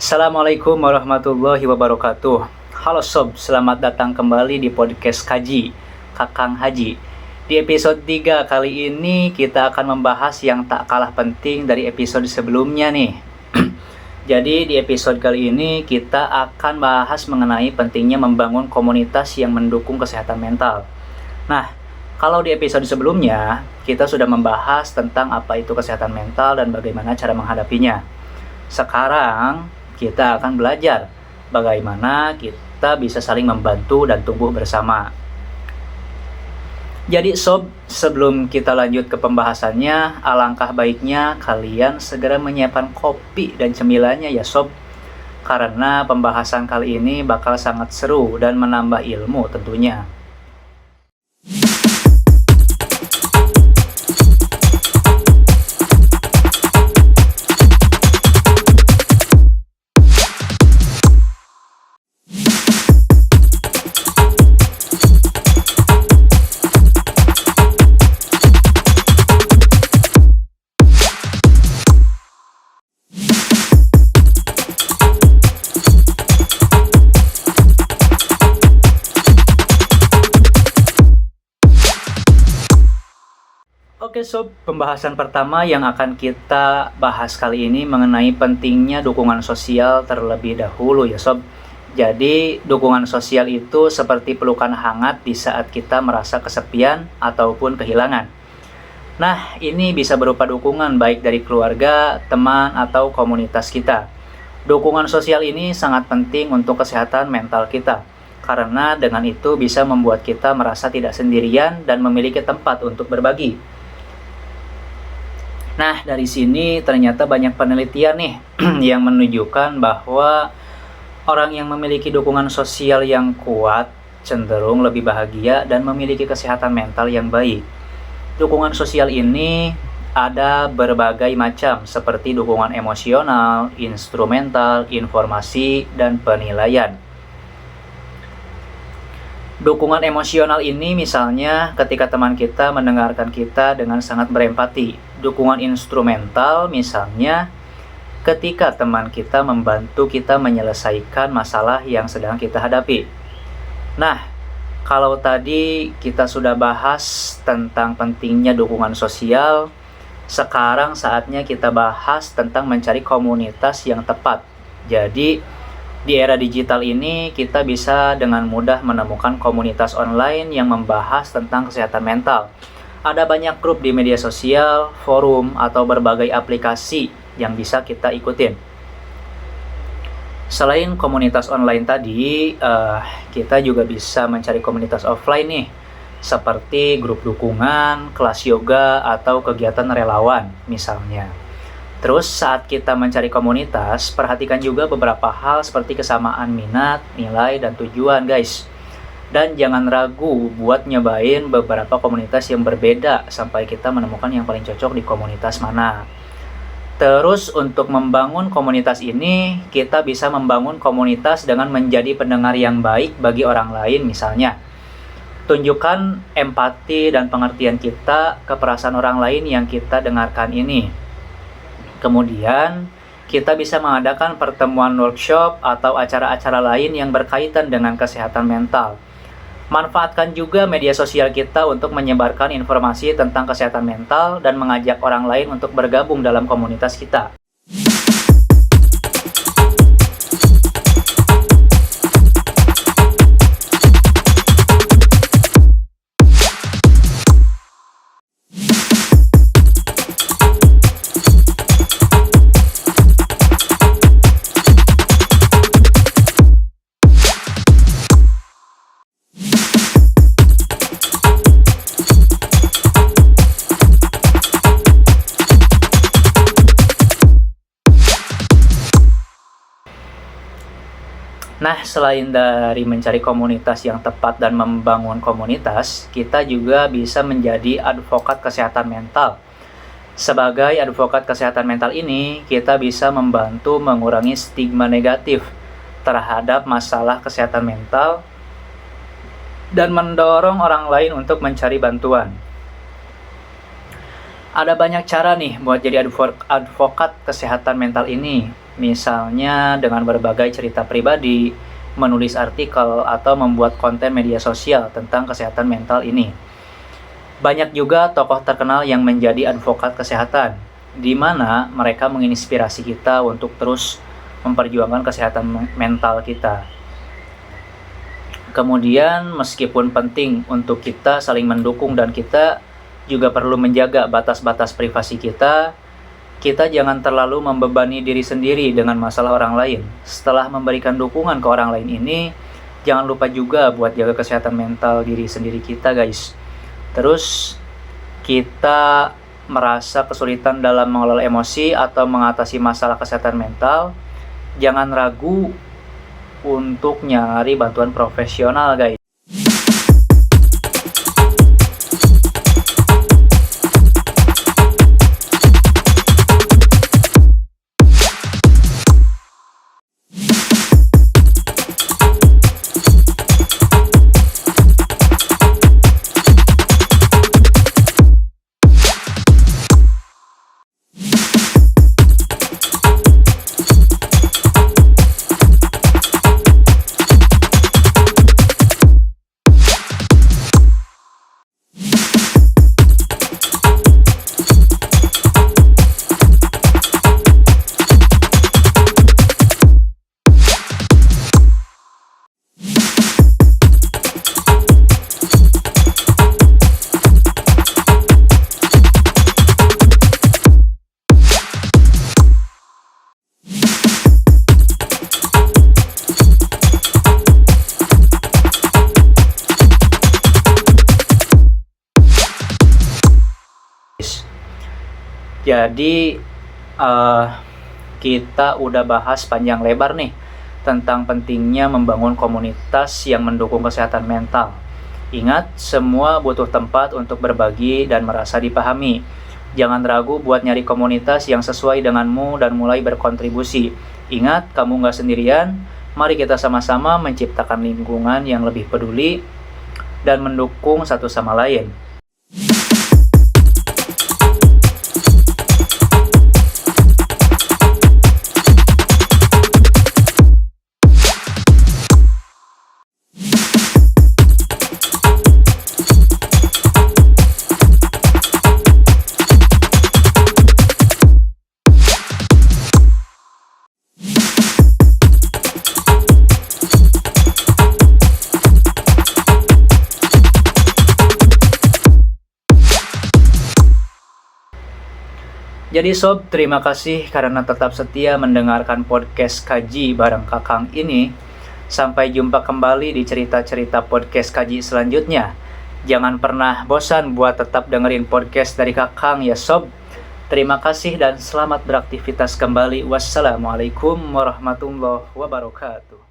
Assalamualaikum warahmatullahi wabarakatuh. Halo sob, selamat datang kembali di podcast Kaji, Kakang Haji. Di episode 3 kali ini kita akan membahas yang tak kalah penting dari episode sebelumnya nih. Jadi di episode kali ini kita akan bahas mengenai pentingnya membangun komunitas yang mendukung kesehatan mental. Nah, kalau di episode sebelumnya kita sudah membahas tentang apa itu kesehatan mental dan bagaimana cara menghadapinya. Sekarang kita akan belajar bagaimana kita bisa saling membantu dan tumbuh bersama. Jadi sob, sebelum kita lanjut ke pembahasannya, alangkah baiknya kalian segera menyiapkan kopi dan cemilannya ya sob. Karena pembahasan kali ini bakal sangat seru dan menambah ilmu tentunya. Oke sob, pembahasan pertama yang akan kita bahas kali ini mengenai pentingnya dukungan sosial terlebih dahulu ya sob. Jadi dukungan sosial itu seperti pelukan hangat di saat kita merasa kesepian ataupun kehilangan. Nah, ini bisa berupa dukungan baik dari keluarga, teman, atau komunitas kita. Dukungan sosial ini sangat penting untuk kesehatan mental kita, karena dengan itu bisa membuat kita merasa tidak sendirian dan memiliki tempat untuk berbagi. Nah, dari sini ternyata banyak penelitian nih yang menunjukkan bahwa orang yang memiliki dukungan sosial yang kuat cenderung lebih bahagia dan memiliki kesehatan mental yang baik. Dukungan sosial ini ada berbagai macam seperti dukungan emosional, instrumental, informasi, dan penilaian. Dukungan emosional ini misalnya ketika teman kita mendengarkan kita dengan sangat berempati. Dukungan instrumental misalnya ketika teman kita membantu kita menyelesaikan masalah yang sedang kita hadapi. Nah, kalau tadi kita sudah bahas tentang pentingnya dukungan sosial, sekarang saatnya kita bahas tentang mencari komunitas yang tepat. Jadi, di era digital ini, kita bisa dengan mudah menemukan komunitas online yang membahas tentang kesehatan mental. Ada banyak grup di media sosial, forum, atau berbagai aplikasi yang bisa kita ikutin. Selain komunitas online tadi, kita juga bisa mencari komunitas offline nih, seperti grup dukungan, kelas yoga, atau kegiatan relawan misalnya. Terus saat kita mencari komunitas, perhatikan juga beberapa hal seperti kesamaan minat, nilai, dan tujuan guys. Dan jangan ragu buat nyobain beberapa komunitas yang berbeda sampai kita menemukan yang paling cocok di komunitas mana. Terus untuk membangun komunitas ini, kita bisa membangun komunitas dengan menjadi pendengar yang baik bagi orang lain misalnya. Tunjukkan empati dan pengertian kita ke perasaan orang lain yang kita dengarkan ini. Kemudian, kita bisa mengadakan pertemuan workshop atau acara-acara lain yang berkaitan dengan kesehatan mental. Manfaatkan juga media sosial kita untuk menyebarkan informasi tentang kesehatan mental dan mengajak orang lain untuk bergabung dalam komunitas kita. Nah, selain dari mencari komunitas yang tepat dan membangun komunitas, kita juga bisa menjadi advokat kesehatan mental. Sebagai advokat kesehatan mental ini, kita bisa membantu mengurangi stigma negatif terhadap masalah kesehatan mental dan mendorong orang lain untuk mencari bantuan. Ada banyak cara nih buat jadi advokat kesehatan mental ini. Misalnya dengan berbagai cerita pribadi, menulis artikel, atau membuat konten media sosial tentang kesehatan mental ini. Banyak juga tokoh terkenal yang menjadi advokat kesehatan, di mana mereka menginspirasi kita untuk terus memperjuangkan kesehatan mental kita. Kemudian, meskipun penting untuk kita saling mendukung dan kita juga perlu menjaga batas-batas privasi kita jangan terlalu membebani diri sendiri dengan masalah orang lain. Setelah memberikan dukungan ke orang lain ini, jangan lupa juga buat jaga kesehatan mental diri sendiri kita, guys. Terus, kita merasa kesulitan dalam mengelola emosi atau mengatasi masalah kesehatan mental, jangan ragu untuk nyari bantuan profesional, guys. Jadi kita udah bahas panjang lebar nih tentang pentingnya membangun komunitas yang mendukung kesehatan mental. Ingat, semua butuh tempat untuk berbagi dan merasa dipahami. Jangan ragu buat nyari komunitas yang sesuai denganmu dan mulai berkontribusi. Ingat, kamu nggak sendirian. Mari kita sama-sama menciptakan lingkungan yang lebih peduli dan mendukung satu sama lain. Jadi sob, terima kasih karena tetap setia mendengarkan podcast Kaji bareng Kakang ini. Sampai jumpa kembali di cerita-cerita podcast Kaji selanjutnya. Jangan pernah bosan buat tetap dengerin podcast dari Kakang ya sob. Terima kasih dan selamat beraktivitas kembali. Wassalamualaikum warahmatullahi wabarakatuh.